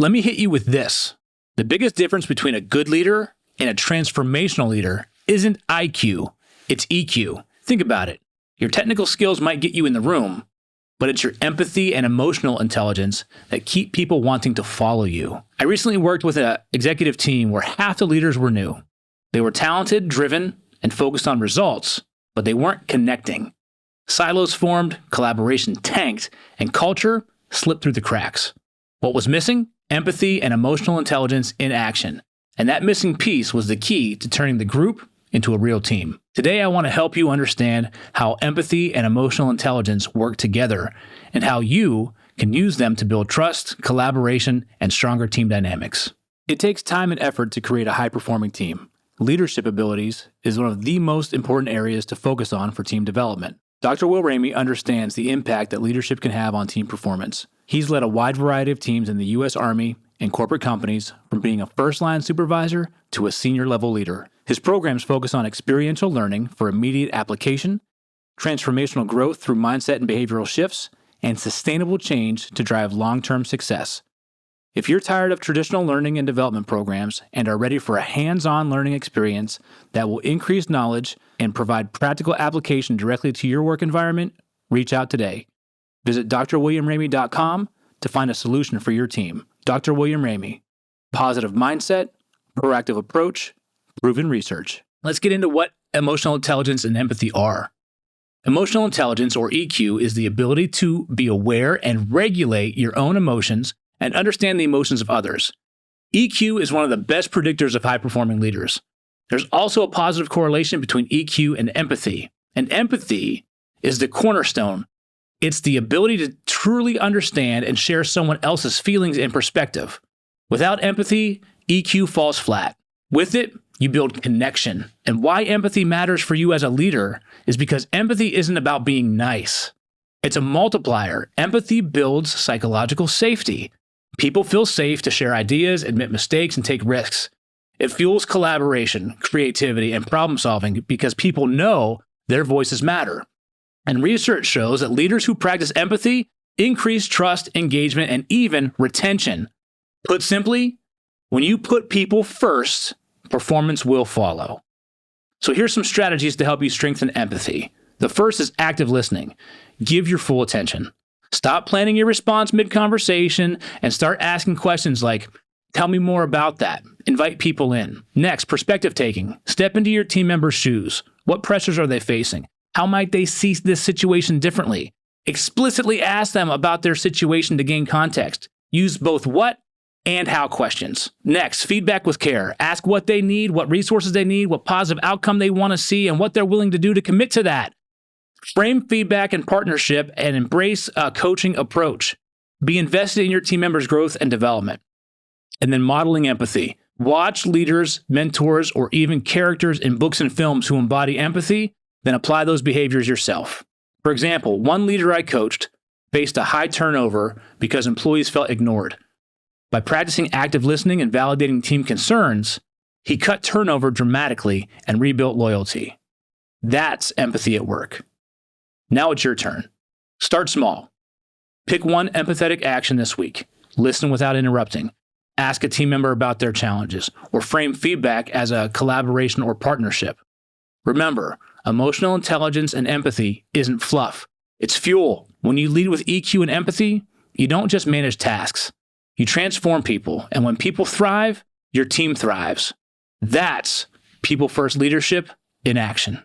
Let me hit you with this. The biggest difference between a good leader and a transformational leader isn't IQ, it's EQ. Think about it. Your technical skills might get you in the room, but it's your empathy and emotional intelligence that keep people wanting to follow you. I recently worked with an executive team where half the leaders were new. They were talented, driven, and focused on results, but they weren't connecting. Silos formed, collaboration tanked, and culture slipped through the cracks. What was missing? Empathy and emotional intelligence in action. And that missing piece was the key to turning the group into a real team. Today, I want to help you understand how empathy and emotional intelligence work together and how you can use them to build trust, collaboration, and stronger team dynamics. It takes time and effort to create a high-performing team. Leadership abilities is one of the most important areas to focus on for team development. Dr. Will Ramey understands the impact that leadership can have on team performance. He's led a wide variety of teams in the U.S. Army and corporate companies, from being a first-line supervisor to a senior-level leader. His programs focus on experiential learning for immediate application, transformational growth through mindset and behavioral shifts, and sustainable change to drive long-term success. If you're tired of traditional learning and development programs and are ready for a hands-on learning experience that will increase knowledge and provide practical application directly to your work environment, reach out today. Visit drwilliamramey.com to find a solution for your team. Dr. William Ramey. Positive mindset, proactive approach, proven research. Let's get into what emotional intelligence and empathy are. Emotional intelligence, or EQ, is the ability to be aware and regulate your own emotions and understand the emotions of others. EQ is one of the best predictors of high-performing leaders. There's also a positive correlation between EQ and empathy. And empathy is the cornerstone. It's the ability to truly understand and share someone else's feelings and perspective. Without empathy, EQ falls flat. With it, you build connection. And why empathy matters for you as a leader is because empathy isn't about being nice. It's a multiplier. Empathy builds psychological safety. People feel safe to share ideas, admit mistakes, and take risks. It fuels collaboration, creativity, and problem solving because people know their voices matter. And research shows that leaders who practice empathy increase trust, engagement, and even retention. Put simply, when you put people first, performance will follow. So here's some strategies to help you strengthen empathy. The first is active listening. Give your full attention. Stop planning your response mid-conversation and start asking questions like, tell me more about that. Invite people in. Next, perspective taking. Step into your team members' shoes. What pressures are they facing? How might they see this situation differently? Explicitly ask them about their situation to gain context. Use both what and how questions. Next, feedback with care. Ask what they need, what resources they need, what positive outcome they want to see, and what they're willing to do to commit to that. Frame feedback and partnership and embrace a coaching approach. Be invested in your team members' growth and development. And then modeling empathy. Watch leaders, mentors, or even characters in books and films who embody empathy, then apply those behaviors yourself. For example, one leader I coached faced a high turnover because employees felt ignored. By practicing active listening and validating team concerns, he cut turnover dramatically and rebuilt loyalty. That's empathy at work. Now it's your turn. Start small. Pick one empathetic action this week. Listen without interrupting. Ask a team member about their challenges, or frame feedback as a collaboration or partnership. Remember, emotional intelligence and empathy isn't fluff. It's fuel. When you lead with EQ and empathy, you don't just manage tasks. You transform people, and when people thrive, your team thrives. That's people-first leadership in action.